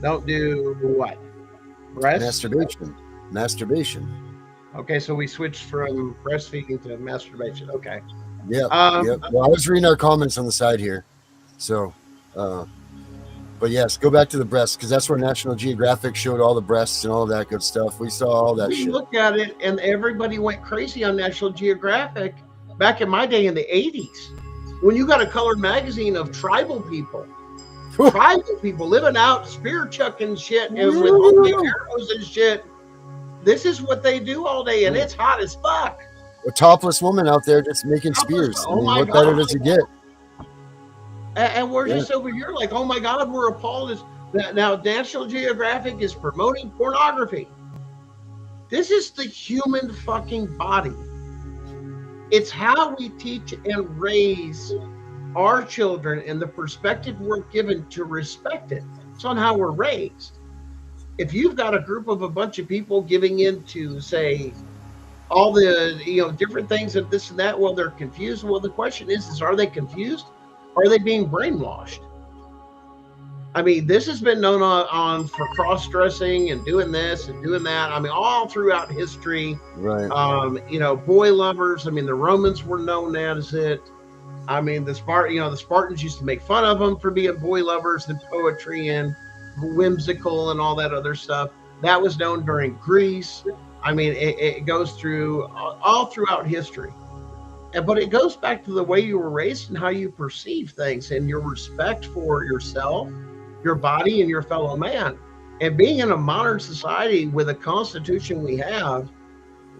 Don't do what? Breast? Masturbation. Okay, so we switched from breastfeeding to masturbation. Okay. Yep. Well, I was reading our comments on the side here. So, but yes, go back to the breasts, because that's where National Geographic showed all the breasts and all that good stuff. We saw all that We shit. look at it, and everybody went crazy on National Geographic back in my day in the 80s, when you got a colored magazine of tribal people. Tribal people living out spear chucking shit and with only arrows and shit. This is what they do all day, and it's hot as fuck. A topless woman out there just making spears. Oh my what better God. does it get? And we're just over here like, oh my God, we're appalled. Now National Geographic is promoting pornography. This is the human fucking body. It's how we teach and raise our children, and the perspective we're given to respect it. It's on how we're raised. If you've got a group of a bunch of people giving in to, say, all the different things of this and that, well, they're confused. Well, the question is are they confused? Or are they being brainwashed? I mean, this has been known on for cross-dressing and doing this and doing that. I mean, all throughout history. Right. Boy lovers. I mean, the Romans were known as it. I mean, the Spartans used to make fun of them for being boy lovers and poetry and whimsical and all that other stuff. That was known during Greece. I mean, it goes through all throughout history. But it goes back to the way you were raised and how you perceive things and your respect for yourself, your body, and your fellow man. And being in a modern society with a constitution we have,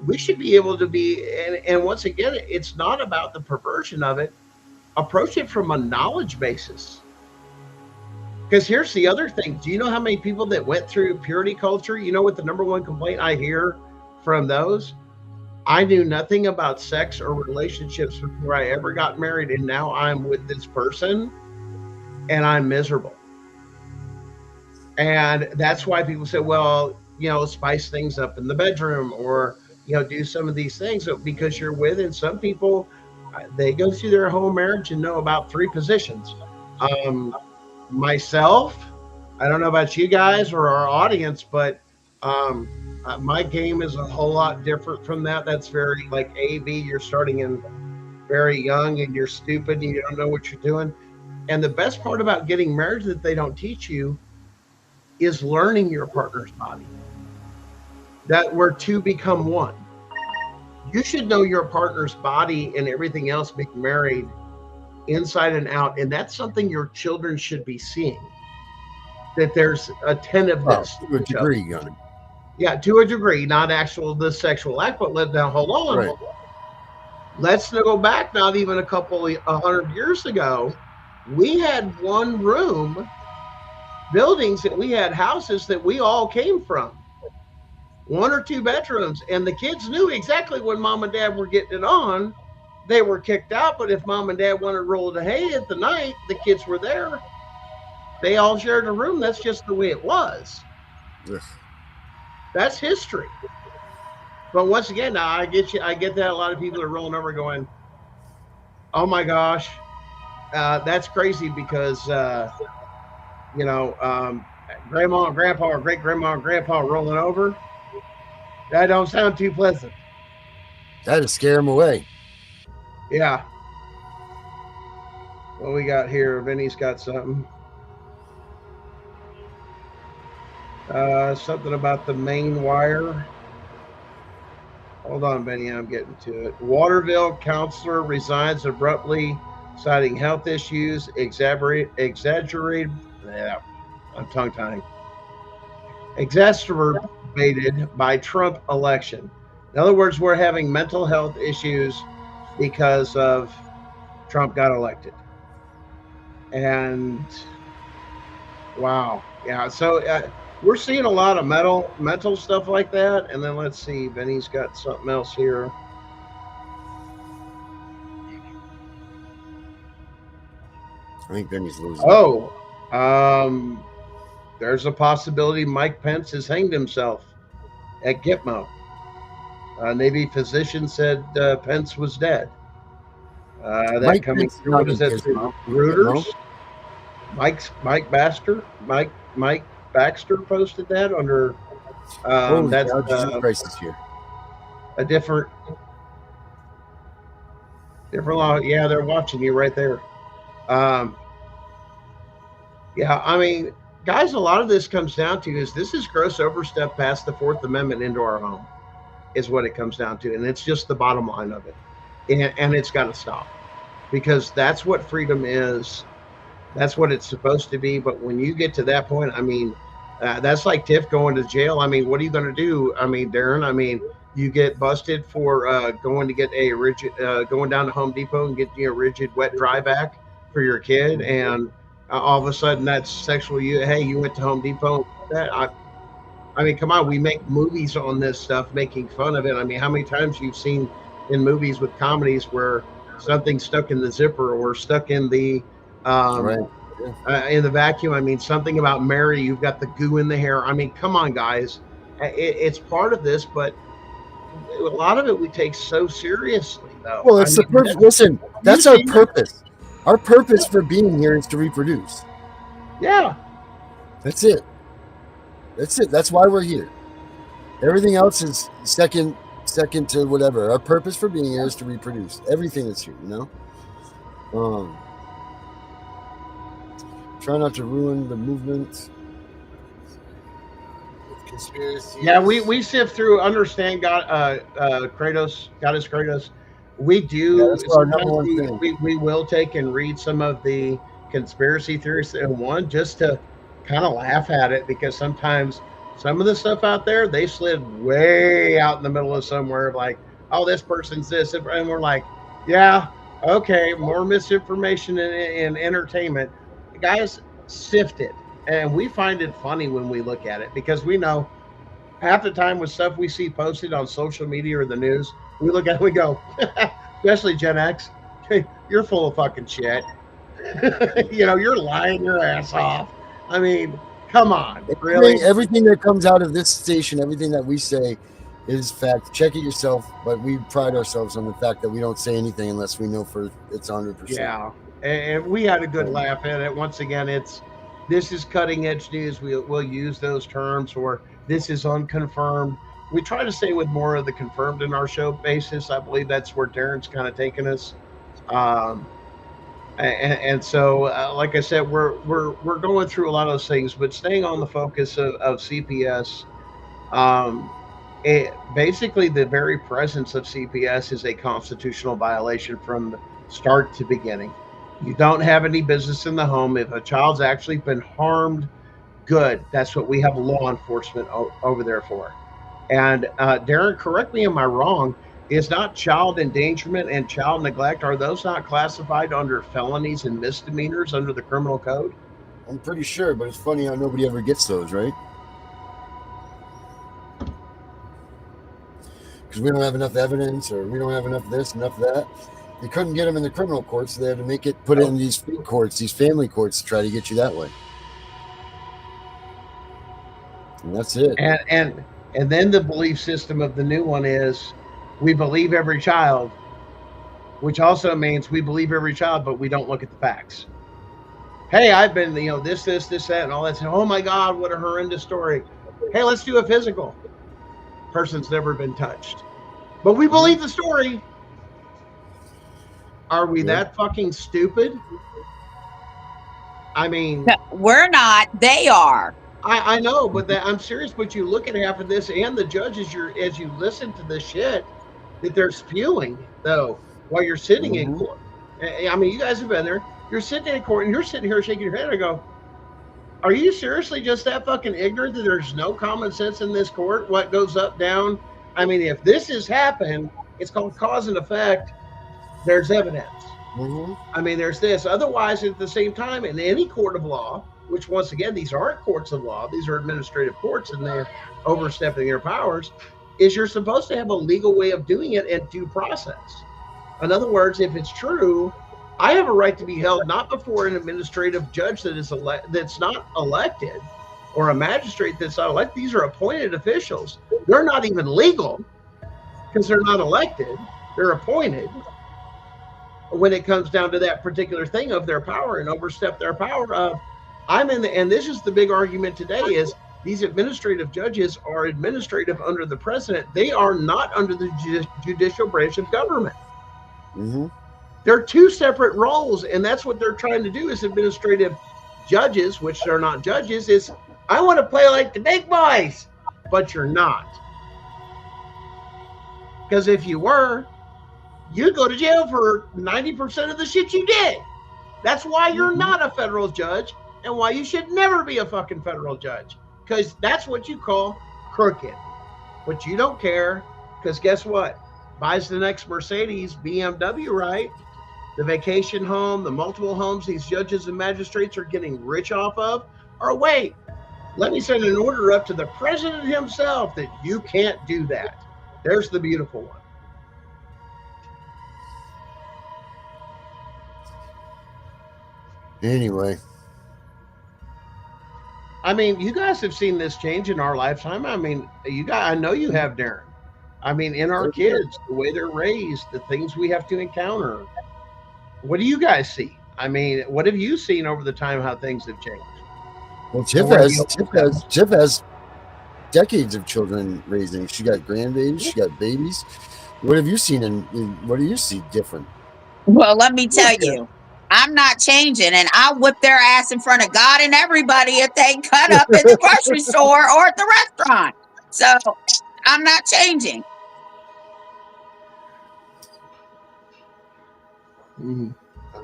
we should be able to be, and once again, it's not about the perversion of it. Approach it from a knowledge basis. Because here's the other thing. Do you know how many people that went through purity culture? You know what the number one complaint I hear from those? I knew nothing about sex or relationships before I ever got married, and now I'm with this person and I'm miserable. And that's why people say, well, spice things up in the bedroom, or do some of these things because you're with. And some people, they go through their whole marriage and know about 3 positions. Myself, I don't know about you guys or our audience, but my game is a whole lot different from that. That's very like A-B. You're starting in very young and you're stupid and you don't know what you're doing. And the best part about getting married that they don't teach you is learning your partner's body. That we're 2 become 1. You should know your partner's body and everything else being married inside and out. And that's something your children should be seeing. That there's attentiveness. To a degree, Gunner. Yeah, to a degree, not the sexual act, but hold on. Right. Let's go back not even 100 years ago. We had 1 room buildings, that we had houses that we all came from. 1 or 2 bedrooms, and the kids knew exactly when mom and dad were getting it on. They were kicked out, but if mom and dad wanted to roll the hay at the night, the kids were there. They all shared a room. That's just the way it was. Yes. That's history. But once again, now I get that a lot of people are rolling over going, oh my gosh, that's crazy because, grandma and grandpa or great grandma and grandpa rolling over. That don't sound too pleasant. That'd scare them away. Yeah. What we got here? Vinny's got something. Something about the main wire. Hold on, Benny, I'm getting to it. Waterville counselor resigns abruptly, citing health issues, exaggerated. Yeah, I'm tongue-tying. Exacerbated by Trump election. In other words, we're having mental health issues because of Trump got elected. And wow, yeah. So we're seeing a lot of mental stuff like that. And then let's see, Benny's got something else here. I think Benny's losing. There's a possibility Mike Pence has hanged himself at Gitmo. Navy physician said Pence was dead. That coming through. What is that? Reuters. Mike Baxter posted that under. That's crisis here. A different law. Yeah, they're watching you right there. Yeah, I mean, guys, a lot of this comes down to is gross overstep past the 4th Amendment into our home, is what it comes down to. And it's just the bottom line of it. And it's got to stop, because that's what freedom is. That's what it's supposed to be. But when you get to that point, I mean, that's like Tiff going to jail. I mean, what are you going to do? I mean, Darren, I mean, you get busted for going to get a rigid, going down to Home Depot and getting a rigid wet dry back for your kid. And all of a sudden that's sexual. You went to Home Depot. I mean, come on, we make movies on this stuff, making fun of it. I mean, how many times you've seen in movies with comedies where something's stuck in the zipper or stuck in the in the vacuum? I mean, something about Mary, you've got the goo in the hair. I mean, come on, guys. It's part of this, but a lot of it we take so seriously, though. Well, it's the purpose. Listen, that's our purpose. Our purpose for being here is to reproduce. Yeah. That's it. That's it. That's why we're here. Everything else is second to whatever. Our purpose for being here is to reproduce. Everything that's here, Try not to ruin the movement. Conspiracy. Yeah, we sift through, understand God, Kratos, Goddess Kratos. We do. That's our number one Sometimes thing. we will take and read some of the conspiracy theories, and one just to kind of laugh at it, because sometimes some of the stuff out there, they slid way out in the middle of somewhere, like, oh, this person's this, and we're like, yeah, okay, more misinformation and entertainment. Guys, sift it, and we find it funny when we look at it, because we know half the time with stuff we see posted on social media or the news, we look at it, we go, especially Gen X, hey, you're full of fucking shit. You're lying your ass off. I mean, come on, really? Everything that comes out of this station, everything that we say is fact. Check it yourself, but we pride ourselves on the fact that we don't say anything unless we know for it's 100%. Yeah, and we had a good laugh at it. Once again, this is cutting edge news. We'll use those terms, or this is unconfirmed. We try to stay with more of the confirmed in our show basis. I believe that's where Darren's kind of taken us. And so, like I said, we're going through a lot of those things, but staying on the focus of CPS. Basically, the very presence of CPS is a constitutional violation from start to beginning. You don't have any business in the home. If a child's actually been harmed, good. That's what we have law enforcement over there for. And Darren, correct me, am I wrong? Is not child endangerment and child neglect, are those not classified under felonies and misdemeanors under the criminal code? I'm pretty sure, but it's funny how nobody ever gets those, right? Because we don't have enough evidence, or we don't have enough this, enough that. They couldn't get them in the criminal courts, so they had to put it in these food courts, these family courts, to try to get you that way. And that's it. And then the belief system of the new one is, we believe every child, which also means we believe every child, but we don't look at the facts. Hey, I've been, this, that, and all that. Oh my God, what a horrendous story. Hey, let's do a physical. Person's never been touched, but we believe the story. Are we that fucking stupid? I mean, we're not. They are. I know, but I'm serious. But you look at half of this, and the judges, as you listen to the shit that they're spewing, though, while you're sitting in court. I mean, you guys have been there. You're sitting in court, and you're sitting here shaking your head. I go, are you seriously just that fucking ignorant that there's no common sense in this court? What goes up, down? I mean, if this has happened, it's called cause and effect. There's evidence. I mean, there's this. Otherwise, at the same time, in any court of law, which once again, these aren't courts of law, these are administrative courts, and they're overstepping their powers, is you're supposed to have a legal way of doing it and due process. In other words, if it's true, I have a right to be held not before an administrative judge that's not elected, or a magistrate that's not elected. These are appointed officials. They're not even legal because they're not elected. They're appointed. When it comes down to that particular thing of their power and overstep their power of, and this is the big argument today, is these administrative judges are administrative under the president. They are not under the judicial branch of government. They're two separate roles, and that's what they're trying to do as administrative judges, which they're not judges, is I want to play like the big boys, but you're not. Because if you were, you'd go to jail for 90% of the shit you did. That's why you're not a federal judge, and why you should never be a fucking federal judge, because that's what you call crooked. But you don't care, because guess what? Buys the next Mercedes, BMW, right? The vacation home, the multiple homes these judges and magistrates are getting rich off of. Or wait, let me send an order up to the president himself that you can't do that. There's the beautiful one. Anyway. I mean, you guys have seen this change in our lifetime. I mean, I know you have, Darren. I mean, in our kids, the way they're raised, the things we have to encounter. What do you guys see? I mean, what have you seen over the time, how things have changed? Well, Tiff has decades of children raising. She got grandbabies. She got babies. What have you seen? What do you see different? Well, let me tell you, I'm not changing, and I'll whip their ass in front of God and everybody if they cut up at the grocery store or at the restaurant. So I'm not changing.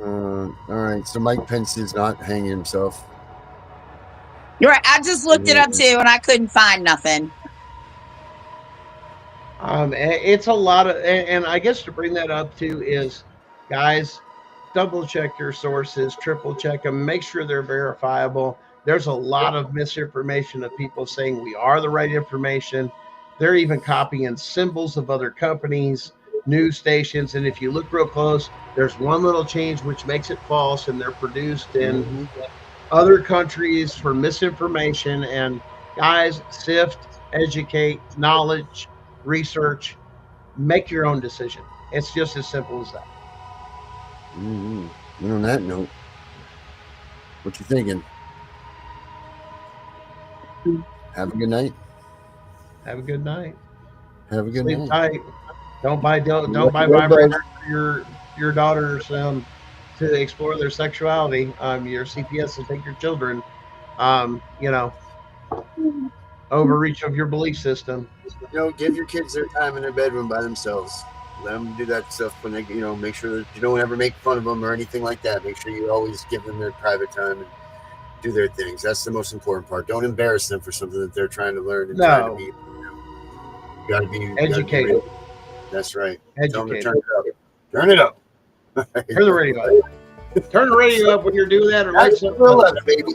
All right. So Mike Pence is not hanging himself. You're right. I just looked it up too, and I couldn't find nothing. It's a lot of, and I guess to bring that up too is, guys, double check your sources, triple check them, make sure they're verifiable. There's a lot of misinformation of people saying we are the right information. They're even copying symbols of other companies, news stations, and if you look real close, there's one little change which makes it false, and they're produced in other countries for misinformation. And guys, sift, educate, knowledge, research, make your own decision. It's just as simple as that. And on that note, what you thinking? Have a good night. Have a good night. Have a good Sleep night. tight. Don't buy vibrators for your daughters to explore their sexuality. Your CPS will take your children. Overreach of your belief system. Give your kids their time in their bedroom by themselves. Let them do that stuff when they, make sure that you don't ever make fun of them or anything like that. Make sure you always give them their private time and do their things. That's the most important part. Don't embarrass them for something that they're trying to learn and trying to be. You got to be educated. That's right. Educated. Turn it up. Turn it up. Turn the radio up. Turn the radio up when you're doing that, or like something. Baby.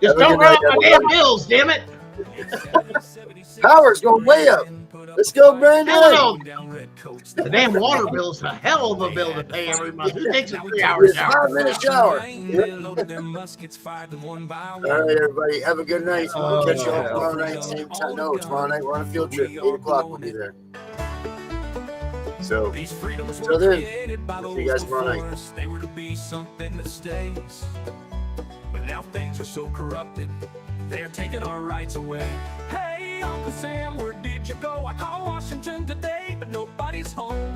Just don't run up my damn bills, damn it. Power's going way up. Let's go, Brandon. The damn water bill's a hell of a bill to pay every month. Who takes a 3-hour shower? 5-minute shower. All right, everybody. Have a good night. We'll catch you all tomorrow night. Same time. No, tomorrow night we're on a field trip. 8 o'clock. We'll be there. So, till then, we'll see you guys tomorrow night. They were to be something that stays. But now things are so corrupted, they're taking our rights away. Hey, Uncle Sam, where did you go? I called Washington today, but nobody's home.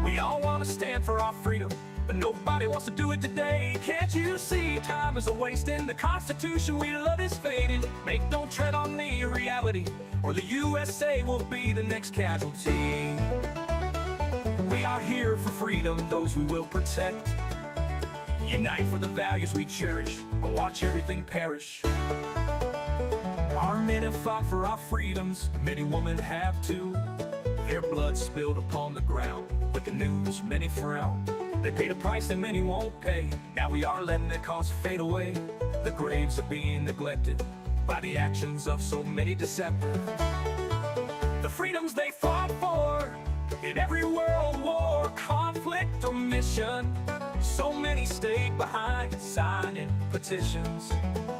We all want to stand for our freedom, but nobody wants to do it today. Can't you see time is a waste and the Constitution we love is fading? Make no tread on the reality, or the USA will be the next casualty. We are here for freedom, those we will protect. Unite for the values we cherish, but watch everything perish. Our men have fought for our freedoms, many women have too. Their blood spilled upon the ground, with the news many frown. They paid a price that many won't pay, now we are letting their cause fade away. The graves are being neglected by the actions of so many deceptive. The freedoms they fought for in every world war, conflict or mission, so many stayed behind signing petitions,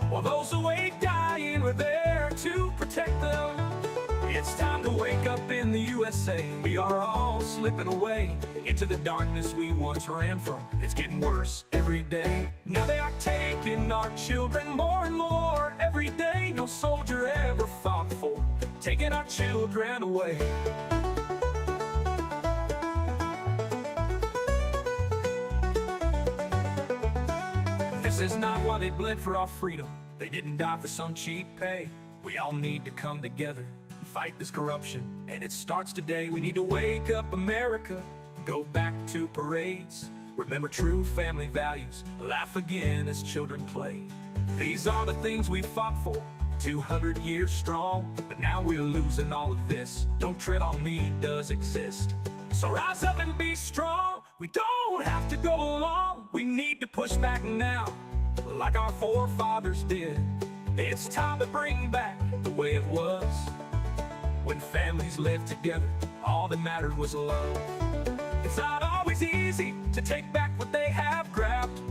while those awake dying were there to protect them. It's time to wake up in the USA. We are all slipping away into the darkness we once ran from. It's getting worse every day. Now they are taking our children more and more every day. No soldier ever fought for taking our children away. This is not why they bled for our freedom. They didn't die for some cheap pay. We all need to come together and fight this corruption, and it starts today. We need to wake up America, go back to parades, remember true family values, laugh again as children play. These are the things we fought for, 200 years strong, but now we're losing all of this. Don't tread on me does exist. So rise up and be strong. We don't have to go along. We need to push back now, like our forefathers did. It's time to bring back the way it was, when families lived together, all that mattered was love. It's not always easy to take back what they have grabbed.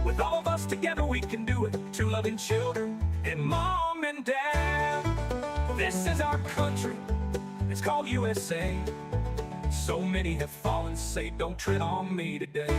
With all of us together we can do it, two loving children and mom and dad. This is our country, it's called USA. So many have fallen, say don't tread on me today.